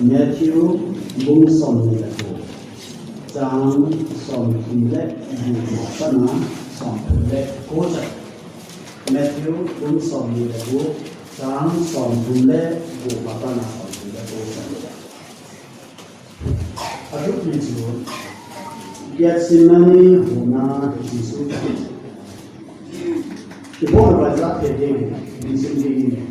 Matthew bung som ni aku, Jang som pilek bu mana som pilek koca. Matthew bung som ni aku, Jang som pilek bu mana som pilek koca. Aku pilih dia semani huna Yesus. Ibu berbaca jadi di sini.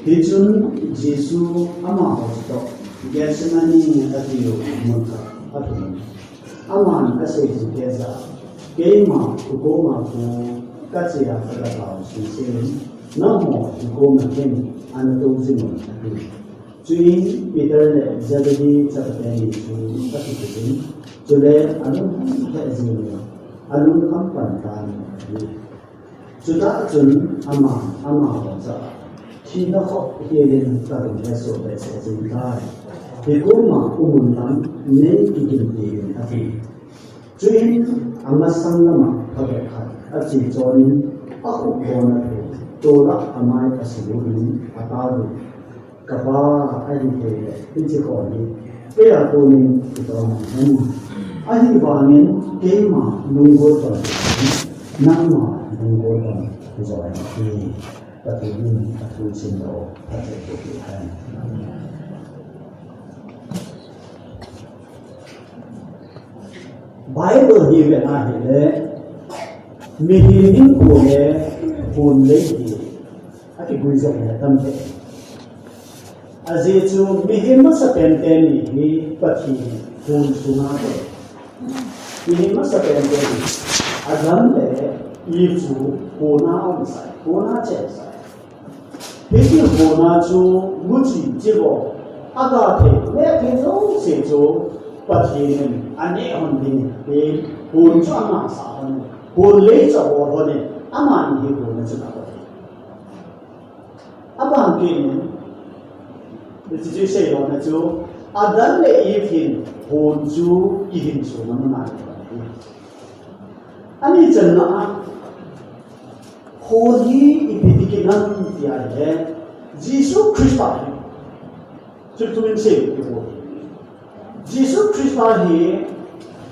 Hijun Yesus ama hosto Getsemani atio maka atun aman kasih keza kema kukoma ku kasih apa kau sini namo kukoma kemi anato zimun atun cuy Peter le jadi terjadi itu kasih jule alun terjadi alun kampan kan sudah jun ama hosto khi nó học kia lên ta đồng theo số về sẽ dừng lại thì cũng mà cũng lắm nên cái kinh nghiệm thì chuyên amma sang lama học được hết ở chỉ cho nên aku còn là tôi là amma cái sự vụ này apa được cả ba anh thì chỉ còn đi bây giờ tôi nên cái đó mà anh bảo nên cái mà nung gội rồi nang mà nung gội rồi thì tapi ini aku cinta pada Tuhan. Bible ni benar ni, mihirin boleh pun lagi, aku guisah ni tampe. Azizu mihir masa penten ni pati pun sungai. Mihir masa penten ni, agam le itu puna onsai, puna cesai. Jadi bona tu muci jiwa agak le kezo sezo patien ane hondi le bon sama sahon bon le jawo hone aman hi bona chuna pati abang kini jadi saya bona tu adan le ifin bon tu ifin tu nama ani jenna Holy ipitikinan dia है Jesus Christ है जो तुम्हें से वो Jesus Christ है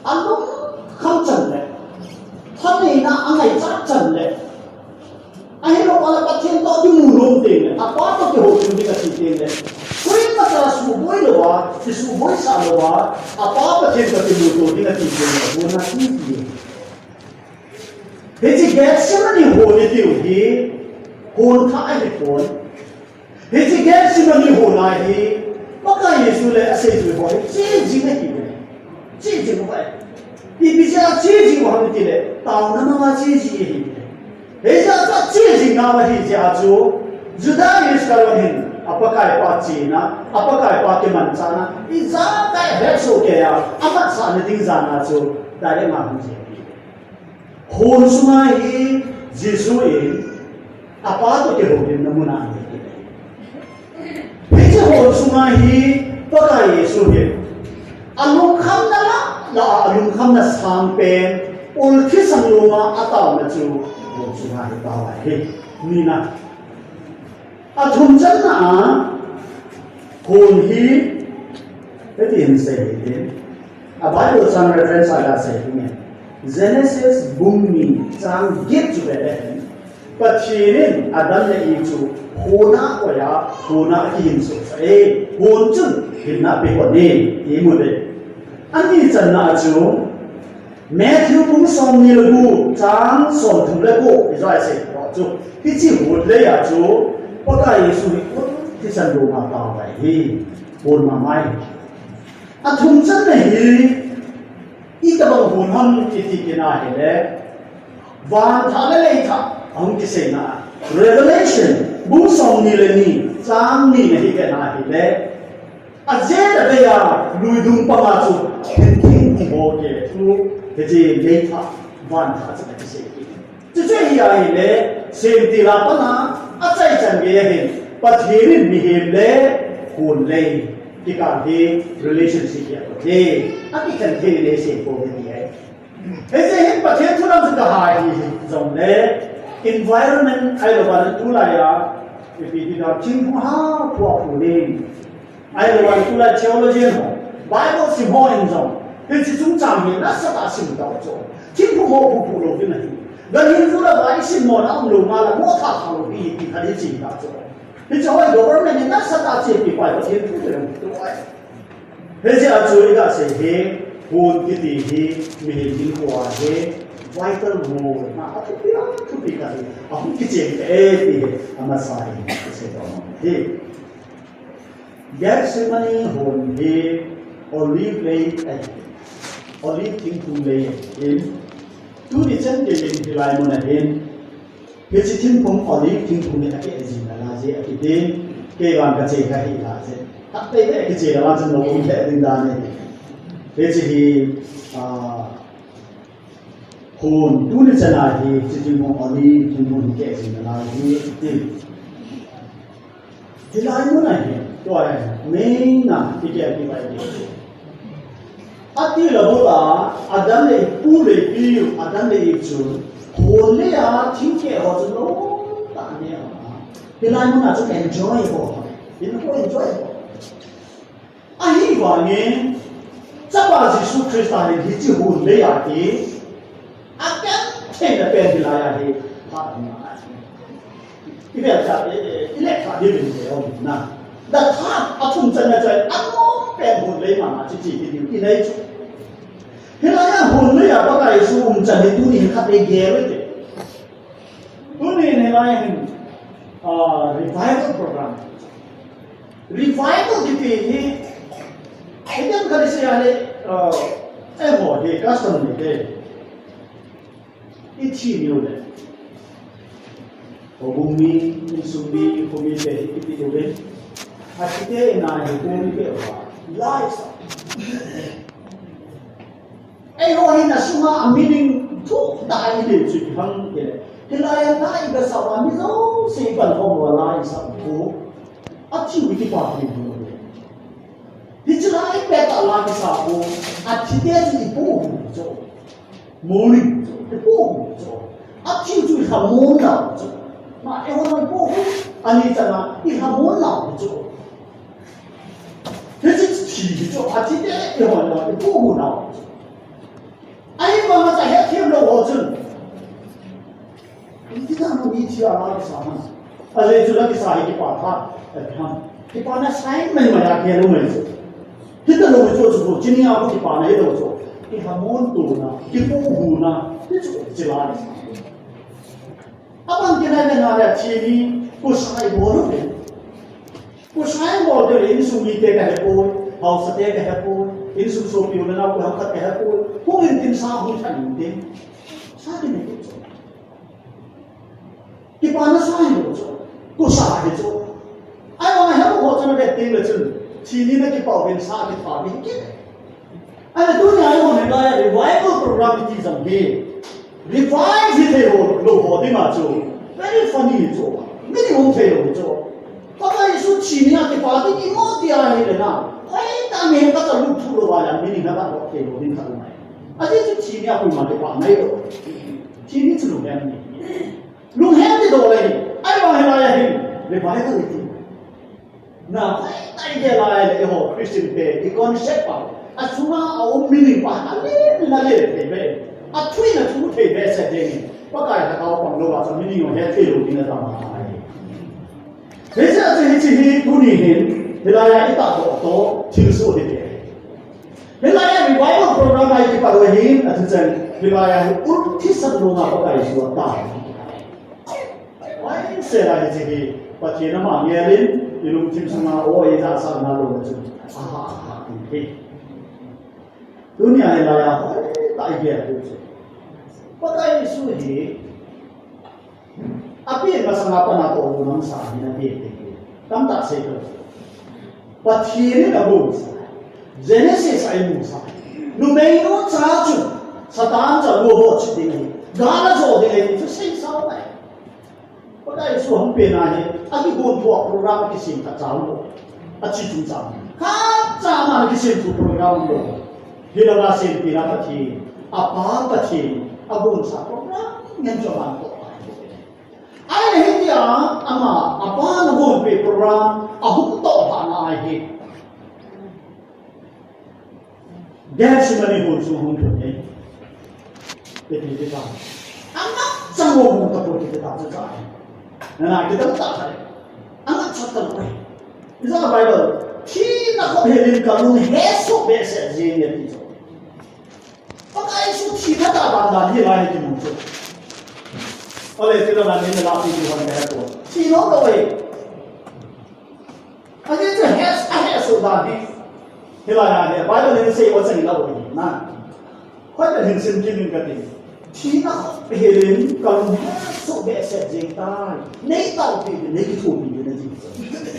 अनु हम चलने थाने ना अंगाई चाट चलने अहे लोग वाला पत्थर तो भी मुंह देंगे apa तो के हो तुम भी कर सकते हैं कोई मतलब सुबह लोगा सुबह सालोगा apa पत्थर तो भी मुंह देंगे कर सकते हैं वो ना ठीक Hiji Getsemani hone tiuhi, hon kai le hon. Hiji Getsemani hona hi, maka Yesus le asai tu hone, ciji me hi, ciji mo bai. Ibija ciji mo hone tile, tau na ma ciji hi. Hija ta ciji na ma hi jaju, juda Yesus kalau hin, apakah apa Cina, apakah apa Kemancana, iza kai hekso kaya, apa sana ting zana tu, dari mana je. Hon sungai hi Yesus ini apa tu ke hon namuna ini. Hiji hon sungai hi pakai Yesus ini. Alung kham la alung kham na sampai ulki sangluma atau macam hon sungai bawah hi mina. Atum jana hon hi itu yang saya ini. Apa itu sang reference ada saya ini. Genesis bumi sang git juga deh. Pacirin adanya itu hona oya hona hinso. Honcun hinna pekone imu deh. Ani cina ajo Matthew bung som ni lagu sang som tu lagu Israel se ajo. Hiji hod le ajo pakai Yesus itu kisan rumah tawai hi hon mamai. Atum cina hi ita bang hunam kiti kina hele van thale le tha hum kise na revelation bu song ni le ni chang ni ne kena hele aje da ya luidum pa ma chu tin tin bo ke tu ke je le tha van tha cha kise ki chu chu ya hele sem ti la pa na achai chan ge he pathirin mi he le hun le kita di relationship ya, jadi, aku kan relationship boleh dia. Jadi, pasien tu orang sudah hari, jomle environment, kalau baru tu lah ya, vì đó chính ha của phụ đình ai là tu là theology ho Bible sim ho in rồi thì chỉ chúng ta mình đã sát sim đó rồi chính phụ phụ đồ cái này gần như chúng ta bài sim mo ông đồ mà là mua thảo thảo vì cái gì đó rồi thì cho ai government đã sát sim bị phải có thiên phụ được đúng thế thì ở chỗ đó sẽ thế hồn cái gì thì mình chính qua thế vital role mà không biết cái gì ông cái chuyện cái thì mà sai cái đó thì Gethsemane hồn thì olive lay olive thing to lay in tu đi chân để lên thì lại muốn lên cái gì thing phong olive thing to lay cái gì là gì cái gì cái bạn cái gì cái gì là gì tất cả cái gì là chân nó cũng sẽ đến đó này cái gì hồn tu đi chân lại thì thing phong olive thing phong cái gì là gì thì lại muốn này rồi mình là cái vậy ati là bộ ta Adam này phụ này yêu Adam này chun hồn này chính cái họ chun nó ta này thì lại muốn là chúng enjoyable thì nó enjoyable ai vậy nhỉ chắc là Jesus Christ này thì chỉ hồn này thì Adam thế là bên thì lại thì cái việc là cái lẽ phải đi đến cái ông nè đã tháp ở trong chân này anh muốn bèn hồn lấy mà chỉ cái điều gì đấy thế là hồn lấy à có cái số chân này tu niệm khắp đây ghé đấy tu niệm này là revival program revival thì cái cái sẽ là em hỏi cái custom này cái ít chi nhiều đấy bumi sumbi bumi pe itu deh hati na bumi pe life rohin na semua aminin tu dai ni tu hang ke hilai nai ga sawa mi zo se ban ho mo lai sa ko achi wi pa ni bu ni chai pe ta la ki sa ko achi te ni bu zo mo ni bu zo achi tu ha mo na zo mà em nói cô anh đi chẳng là đi ham muốn nào thì chỗ thế chứ chỉ chỗ à chỉ thế thì hỏi là cái cô muốn nào anh mà chạy hết thêm đâu họ chừng cái nào nó đi theo là cái sao mà anh chỗ đó cái sao cái quả thà cái quả nó sáng mình mà đã kia đâu mình thế đó là chỗ chỗ chỉ nhau cái quả này đâu chỗ cái ham muốn tụ na cái cô muốn na cái chỗ chỉ là Abang kita dengar ada ciri kusai bodoh ni, kusai bodoh ini sumbi tega hepoi, house tega hepoi, ini sumbi udah nak angkat hepoi, kau intin sahun kan intin, sah ini tu, kipana sah ini tu, kusai itu, ayam ayam kau cuma betul betul, ciri nak kipau ben sah kipau ben kiri, ada tu ni ayam orang yang revival program itu jambi. Revive it lo ho di ma chu very funny chu mini ho the lo chu pa kai su chi ni ke pa ti mo ti a ni le na ai ta me ka ta lu thu lo ba la mini na ba ho the lo ni ka lo mai a ti chu chi ni a ku ma ke pa mai lo chi ni chu lo ya ni lu he ni do le ai ba he la ya hi revive it na ai ke la ya ho Christian pe the concept pa a su ma a o mini pa na le la le pe pe a thui na thu thei be set ding ba kai ta kaw pang lo ba so mini yo he thei lo din na ta ma ai thế ra thì chỉ tu ni hin thế là ya ita to chil so de thế là ya revival program ai ki pa do hin a chen thế là ya ul thi san lo na ba kai so ta why se ra thì pa chi na ma nge lin ilum chim sanga o ye za sa na lo chu thế dunia này là tại vì có cái suy nghĩ api mà sang apa na to nang sa ni na ti tam ta se ko pa thi ni na bu Genesis ai mu sa nu mei no cha chu satan cha lu ho chi ti ni ga la zo de ni chu sei sao này có cái su hong pe na ni a ki gon thua program ki sim ta cha lo a chi chu cha ka cha ma ki sim tu program lo Hila sim ti na pa thi apa pa thi abun sa program ngan cho man ko ai hết kia ama apa nó buồn về program ahum to hana ai hết gas mani hồn xuống hông được đấy để đi vào ama sang ngô hồn tập đi vào cho trái nên kita tak thấy ama chắc tập rồi bây giờ Bible khi nó có thể liên quan đến hết số bé sẽ gì nhận đi rồi có cái số chỉ thật là bản thân như vậy thì muốn chứ oleh kita banding dengan api Tuhan kaya tu. Sino kau ini? Aje tu has sudah ni. Hilang ada. Bible ni saya orang ni lalu ini. Nah, kau dah hendak mungkin kati. Sino helin kalau has biasa jengtai. Nei tahu pi, nei kitu pi ni jadi.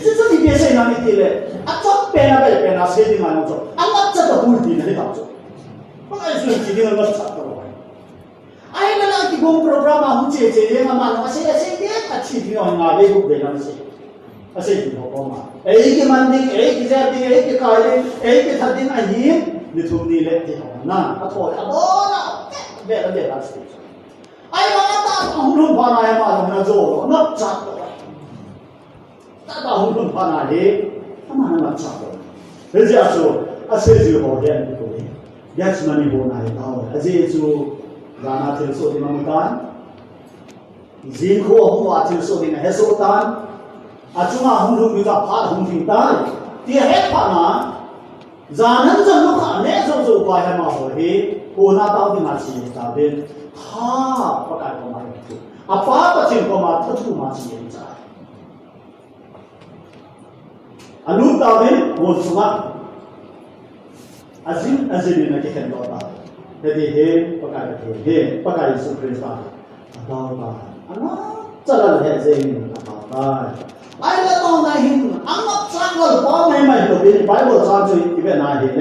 Jadi ni biasa ni tile. Acap pena saya di mana tu. Amat cakap budi ni tahu. Pakai surat jadi orang cakap. Ai na lang kung programa hung che yang aman kasi dia kachi di on ngabe ko belan se ase di ko ma ei ke manding ei ke jadi ei ke kaile ei ke thadin ahim ni thumni le ti na athoi abona be la se ai ma ta hung lu phana ya ma na zo na chat ta hung lu phana le ama na chat le ja so ase ji ho ya ni ko le yes mani ho na ya ase so Gana terso di mamutan, zin ko hua terso di hesotan, acunga hung juga pat hung pintai, dia hepa na, zanan zanu ka ne zo kaya mahohi, kona tahu di masih taben, ha pakai koma itu, apa pacin koma tu masih yang cah, anu taben bolsunga, azin ini nak kena jadi pakai surprise apa anak jalan hezeng apa Bible tahu nahin anak sangat paham memang itu Bible sangat itu nahin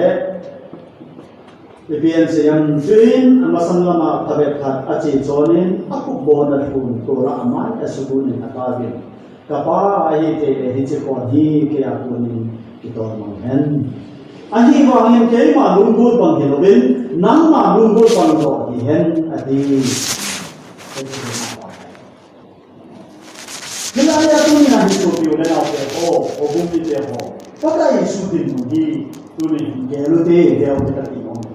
Lebihan yang tuin amasan lama tabekat aci jonin aku bonar pun tora aman asubunin akabin kapa ahi te hicikon hi ke aku ni kita menghen ahi wangin ke ma lunggur bang hilobin nang ma lunggur bang do hihen adi Bila ya tu ni nak hidup di dalam apa? Oh, bumi dia apa? Pakai isu di bumi tu ni gelu dia kita tengok.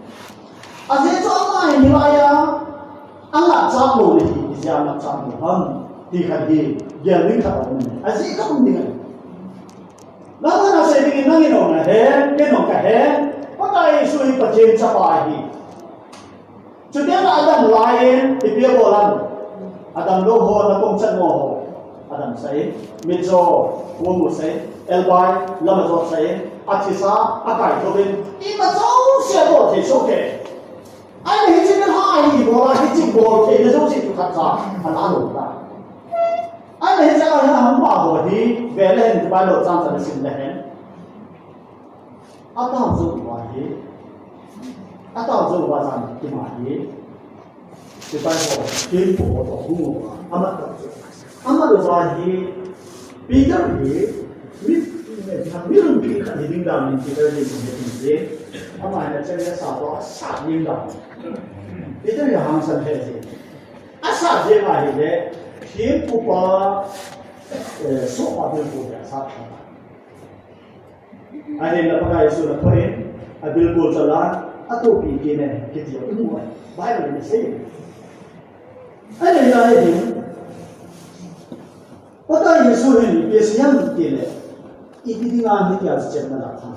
Asyik sama ini raya, anak campur ni, siapa campur ham, dikali gelu kita ni. Asyik kamu ni. Lalu nasi begini nanti orang kenong pakai isu ini percaya siapa ini. Jadi ada lain di pihak orang, ada loho, ada kongcat loho. Adam say, Mijo, Womu say, Elbai, Lamazot say, Atisa, Akai Tobin, Imazo, Shabo, Tishoke. I hit in high, or I hit in board, they don't see to cut off, and I don't die. I hit a Hamba, he, Belen, the Bible Sansa in the hand. I thought so, why he? I thought so was on Timaki. The Bible came for who I'm not. Amal wahi, Peter he, mirun Peter living down in Peter living Amal ada cakap satu asal living down. Peter yang hamsan he, asal dia mahir he, dia pupa sofa dia punya asal. Ada yang pakai surat Quran, abil pun jalan, atau pergi ni kita semua, Bible ni sih. Ada yang lain. Pakai Yesus ini biasanya tidak. Ini dengan ini harus cek mendatang.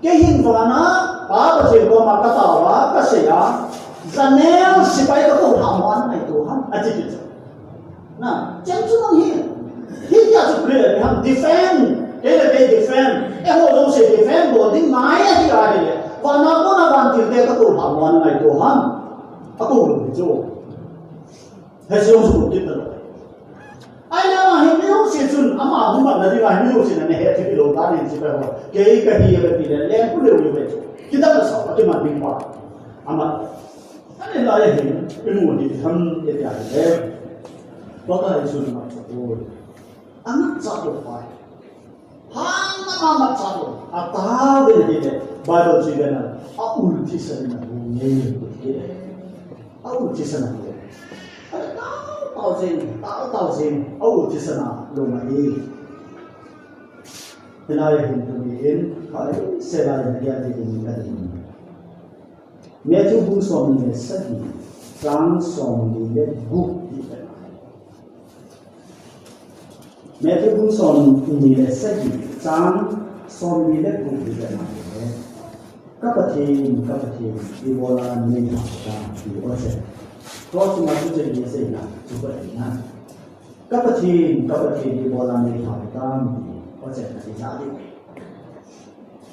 Kehidupannya, apa sih kalau makan tawa, kasihnya, zanel supaya kau haman itu han, aja gitu. Nah, jangan cuma ini. Ini harus beli, ham defend, defend. Orang se defend, bodi maya dia ada. Wana pun akan tidak kau haman itu han, aku belum itu. Hasil sebut itu. Ayah hidup sesun, ama rumah nanti hidup sesun ni hati kita orang ni siapa orang, kaya kaya kita lihat pun lewat itu. Kita bersama cuma bingkar, ama, ada lagi ilmu ni ham itu ada. Bapa Yesus macam tu, amat satu pai, amat satu, atau dia Bible juga aku ulti sana ni, aku ulti sana ni. Ada tahu tạo dinh âu chỉ sana lùng ấy thế này hiện tượng hiện phải sẽ là những cái gì mình cần nghe chú bung xóm này sẽ gì sáng xóm này để bút đi vậy nghe chú bung xóm này sẽ gì sáng xóm này để bút đi vậy các bạn thì đi vô là nên học ra thì có thể có chúng ta cũng chỉ là gì là chúng ta thấy nha các bạn thì đi vô là nên học ra có thể là gì ra đi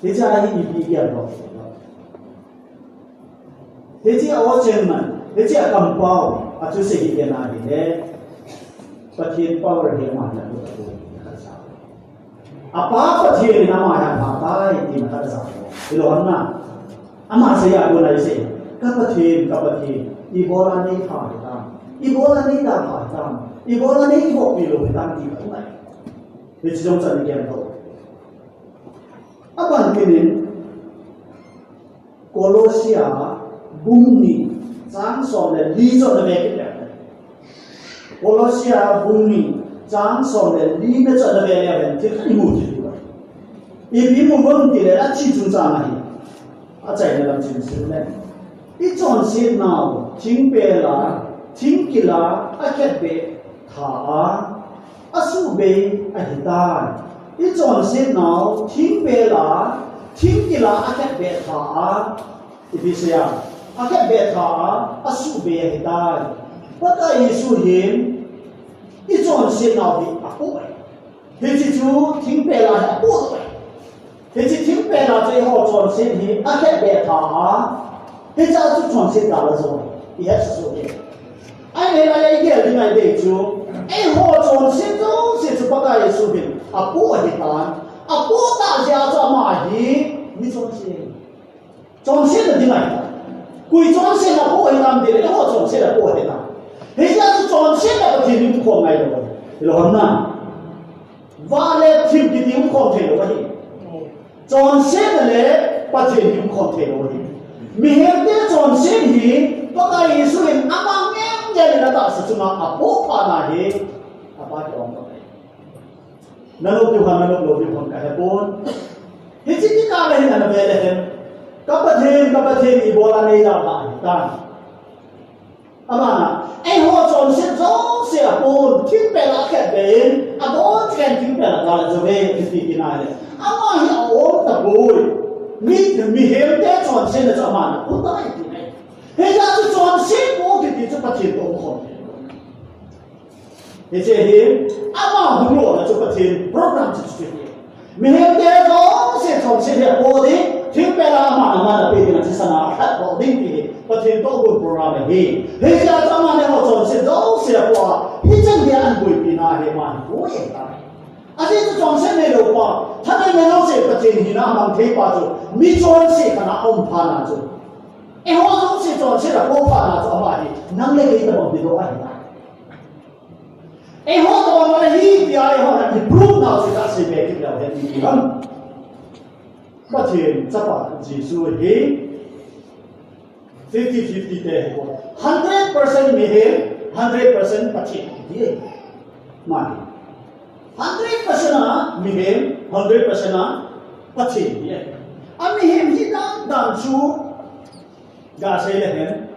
thế ra thì bị kia rồi thế chỉ ở trên mà thế chỉ ở cầm bao ở chỗ sẽ hiện ra thì đấy bất thiên bao rồi hiện mà là được apa bất thiên là mà là apa thì mà ta sao thì lo na ama sẽ là này sẽ các bất thiên ibola này phải ta ibola này đã phải ta ibola này không bị lỗi ta thì không này thì chúng ta đi kiếm thôi apa ini Colossia bumi trang song le lý cho nó về cái Colossia bumi trang song le lý nó cho nó về là thì cái mù gì vậy ý mù vấn đề là chỉ chúng ta này à chạy là làm chuyện gì đấy ít chọn xin nào chính bề là chính kỳ là à kết bề thả à su bề à hiện tại ít chọn xin nào chính bề là chính kỳ là à kết bề thả thì bây giờ à kết bề thả à su bề hiện tại bất cứ Giêsu hiện ít chọn xin nào thì à bố thì chỉ chú chính bề là à bố thôi thế chỉ thiếu bề là最后转身体，啊，改变他，这家就转身到了说，也是说的，哎，你来一个另外的就，哎，我转身中是不该说的，啊，不的单，啊，不大家做嘛的，你转身的另外的，贵转身了不的单的，我转身了不的单，这家是转身了不听你不讲来的，你说呢？话来听不听不讲听的，转身的不听你不讲听的，明天转身的不该说的，阿妈明天的大事情嘛，阿不怕那些，阿爸讲的，那路就看开播，你自己干的那边的，不听你波兰那家打的。阿爸呐，哎，我转身总是不听别人讲的，阿不听别人讲的，就被自己那的。阿妈要我的不会，你现在转身的怎么不带的？人家是转身，我给你这不听懂好。而且阿妈不我的就不听 ，program 就去听。明天总是转身的我的，听别人阿妈的背景是什么？我听的。不听多个 program 的，人家怎么的我转身都是话，一整天安慰别那些嘛，我也当。而且这转身的话，他们那种是不听你那忙听话做，没转身可能安排那做。哎，我总是转身了，我怕那做嘛的，能力给他们比多爱大。哎，我到我们一边以后，你不拿去打水杯去聊天地方，不听这把技术的。50-50 deh 100% mihir 100% pachin dia mari 100% mihir 100% pachin dia amihim hidan dan chu ga sai lehen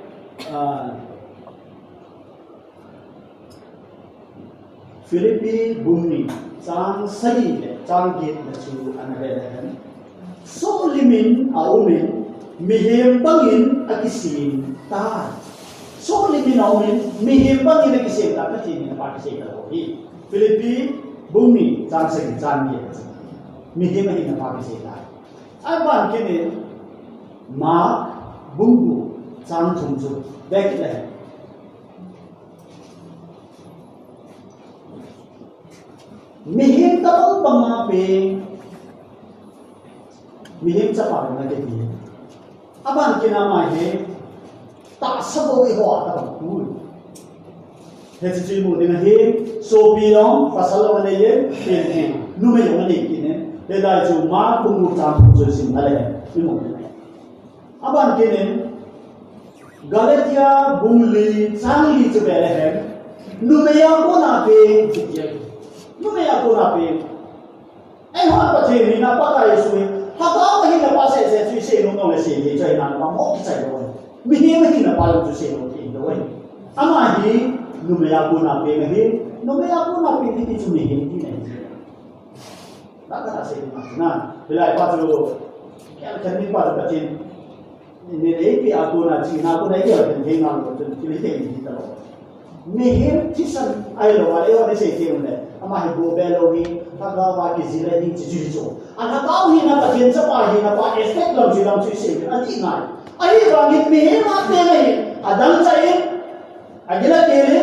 Philippi bumi chang sari le chang git le chu anale lehen so limin aumin mihim bangin akisin ta so limin aumin mihim bangin akisin ta ka tin na pakisin ta hi Philippi bumi chang sari chang ye mihim hi na pakisin ta aban kini ma bungu chang chung chu back le mihim ta bang panga pe mihim cha pa na ke ti aban kina mai he ta sabo i ho ta ku he chi mu ding he so pi long pasal wa ne ye pen he nu me yong ne ki ne le dai chu ma bu mu ta chu chu sin ale ni mu ne aban kine Galatia bungli sang li chu be le he Numaya ko na pe numaya ko na pe ai hoa pa the ni na pa ka yesu ha ba ma hi na pa se tu se no no le se ni chai na ma mo ki chai do mi hi ma ki na pa lo tu se no ki do wai ama hi numaya ko na pe me hi numaya ko na pe ti tu ni hi ti ne da ka se ni na bila pa tu ya ka ni pa ta tin ni le pi a ko na chi na ko na ke ta ni na ko tu ni te ni ta lo Mihir kisan ayo wale wale se tiung le ama hi bo belo hi taga wa ki zile ni ji jo ana ka hi na patien sa pa hi na pa effect lam ji lam chi se a ti nai ai ra ni mihir ma te le adang chai agila te le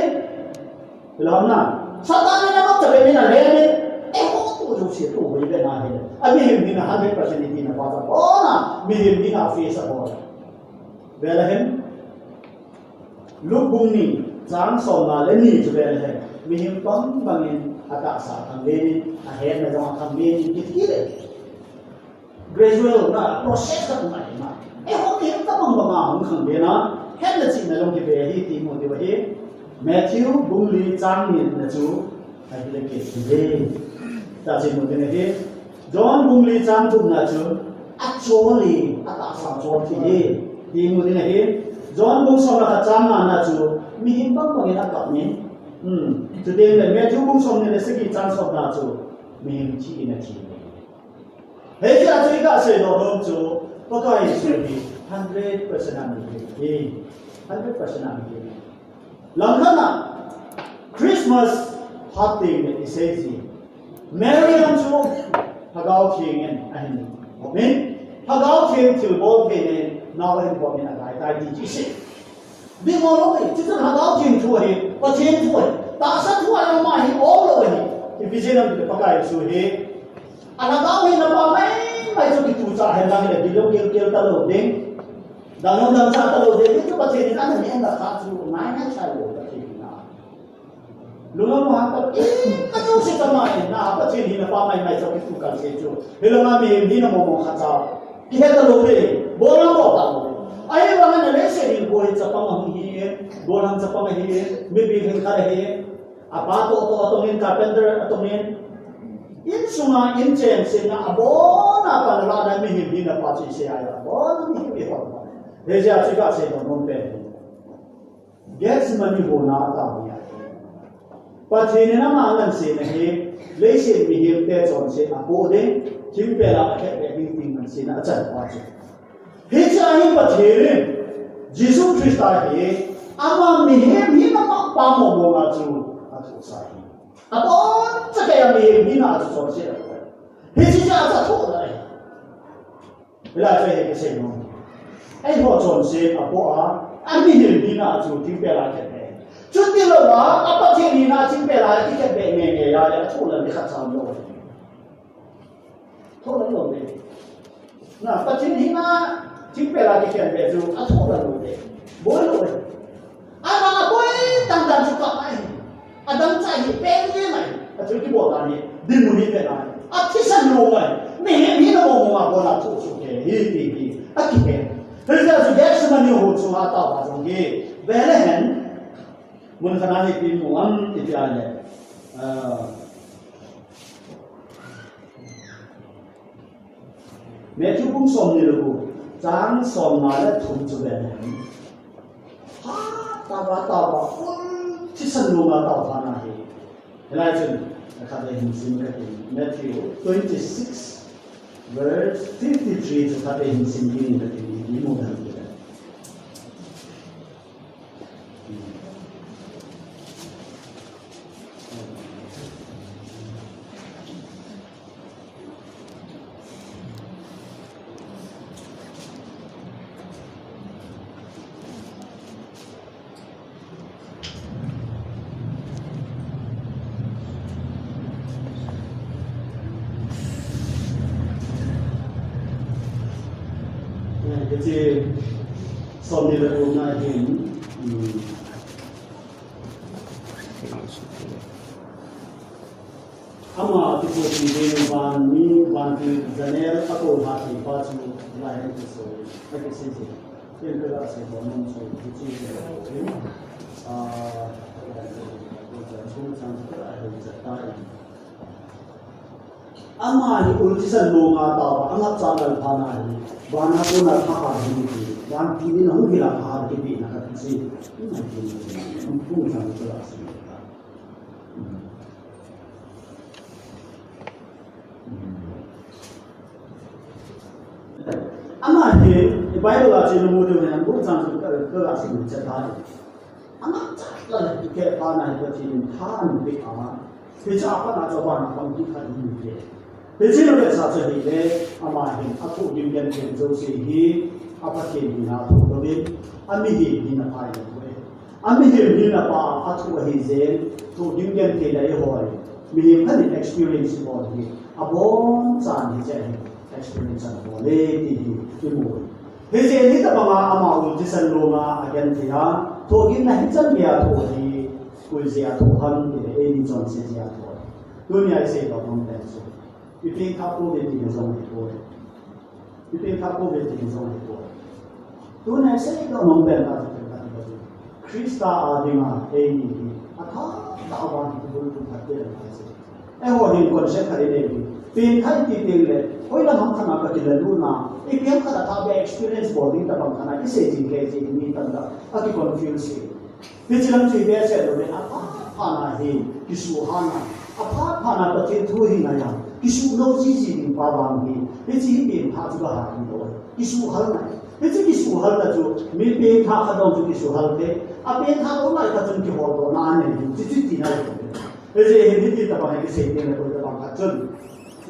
lam na satan na ma te le na le ne e ho tu jo se tu ho be na he a mihir ni na 100% ni na pa sa o na mihir ni na face a bo bela hem luk bung ni Jang som na le ni tu le he mi him pam bangin ata sa thang le a he na jang thang le ni ki le gradual na process ka ma ma e ho ki ta bang bang hong khang le na he na chi na long ki be hi ti mo ti ba he Matthew bung li jang ni na chu a ki le ke le ta chi mo ne he John bung li jang tu na chu actually ata sa cho ti mo ne he John bung som na cham na chu mi him bang bang ina ka ni today le Matthew bung som ne se ki chang som na chu mi him chi ina chi he ja chu ka se no dong chu pa ka yi su bi 100% ami ki 100% ami ki lam na Christmas hot thing ne se ji Mary am chu hagao thing en ahin amen hagao thing chu bo ke ne na wa bo ne ai tai di chi se Vì ngồi đó thì chúng ta háo chuyện thua thì có chuyện thua ta sát thua là mà hi ốm rồi thì vì thế nên thì bắt cái số hi anh háo thì là mà mấy cho cái chủ trả hay là cái điều kêu ta lâu đến đàn ông làm sao ta lâu đến cái có chuyện thì anh em là khác chú mãi ngay sai rồi cái gì nào lúc đó mà ta cái đâu sẽ cái mà na có chuyện thì là ba mấy cho cái chủ cả sẽ chú thì là mà mình đi nó mong khác sao cái ta lâu đến bố nó bỏ tao ai mà anh lấy xe đi bồi chắp bằng hi bồi hàng chắp bằng hi mấy bị hình khai hi apa to nên carpenter to nên in sunga in chen sin na abo na pa la na mi hi na pa chi se ai abo na mi hi ho de ja chi ka se no non pe gas mani ho na ta mi ya pa thi ne na ma ngan se ne hi lấy xe mi hi te chon se abo de kim pe la ke pe ding ding man se na chan pa chi He cha hi pa the Jesus Christ ta he ama mi he mi na ma pa mo mo ma chu a chu sa hi a bo cha ke ya mi na chu so se la he chi cha cha tho la la fe he ke se no ai ho chon se a bo a mi he mi na chu ti pe la ke pe chu ti lo wa a pa thi ni na chi pe la ti ke pe nge nge ya ya tho la ni kha sa lo tho la lo de na pa thi ni na chính về là cái chuyện về dù ăn thua là đủ để bối rồi ai mà bối tăng tăng chụp cặp này anh đang chạy thì bé như này chú cái bộ là gì đi mua đi về này thì sao luôn này mình nó mà bộ là chủ cái thì cái thế giờ chú ghét xem nhiều hồ chú hạ tao vào trong cái về là hẹn muốn khả năng thì mua ăn thì ai này mẹ chú cũng sống như được Jang som na le thum chu le ha ta ba chi san lu ma ta tha na hi lai chun kha de hin sim ka ti Matthew 26 verse 53 chu kha de hin sim ni ka ti ni mo na ti Jadi Sony berguna ini ama tipu di ban mi ban di Daniel atau hati baju lain itu lagi sini yang kelas yang bonus itu cũng chẳng có ai được giải tay ama ni ultisan longa ta anga channel thana ni bana ko na kha ni ki ban ki ni hung gila ha ki bi na ka si na ki ni ku na ko la si ama ni bible la chi mo de na ko chang ko ka la si ni cha ta ama cha la ki ke pa na ko chi ni tha ni bi ama pe cha pa na cho ba na pang ki kha ni ke Bây giờ nó sẽ trở về ama hình áp dụng những cái chuyện dấu sĩ hi áp dụng những nào thuộc đối với anh mình hình là phải rồi anh mình hình là ba áp dụng hình dễ thuộc những cái chuyện đấy hỏi mình hình cái experience của mình à bốn trăm thì sẽ experience của mình thì cái mùi bây giờ thì các bạn ama ul chỉ sân lô mà again thì ha thuộc những này chân nhà thuộc thì cuối giờ thuộc hơn thì em đi chọn sẽ giờ thuộc tôi nhảy sẽ vào trong đèn số Ipin kapo về tình dòng này thôi, Ipin kapo về tình dòng này thôi. Tôi nói sẽ có mong bên ta sẽ được cái gì. Christa adinga ấy đi, thà đạo văn thì tôi cũng phải biết là gì. Em hỏi hình con sẽ khai đấy đi. Pin khai thì tiền lệ, ôi là mong khả năng cái lần luôn na. Ipin khả năng ta về experience body ta bằng khả năng cái gì cái gì mình tâm đó, cái confuse. Vì chỉ làm chuyện bé sẽ rồi, apa na hi, kisu hana, apa na cái chuyện thôi na ya. Kisu lâu gì mình ba bằng gì, cái gì biển thả chú bà hàng rồi, kisu hal này, cái gì kisu hal là chú, mình biển thả khát đâu chú kisu hal thế, à biển thả đâu lại khát chân kisu hal đó, na này, chú chú tí này, cái gì hiện tại tập này cái gì này là tôi tập khát chân,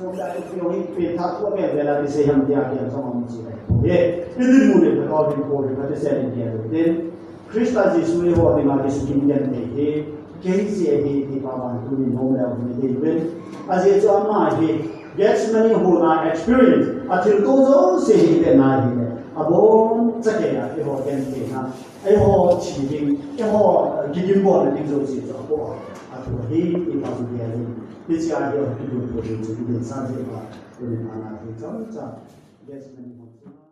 rồi lại cái biển thả của mình về là cái gì ham dia kia trong ông chị này, vậy, cái gì muốn để có được có được cái gì này rồi, then Christa Jesus ấy họ thì mà cái sự kinh nghiệm này cái gì thì bà bạn của mình hôm nay mình đi bên, à cho mà thì gets many who are experience, till tôi rồi sẽ đi đến này này, bốn chắc là cái họ cái gì ha, cái họ chỉ định, cái họ kinh nghiệm bỏ là những gì cho họ, thôi thì bao nhiêu tiền, thì chỉ là cái điều của mình chỉ định sang thế mà, mình làm thì chắc gets many who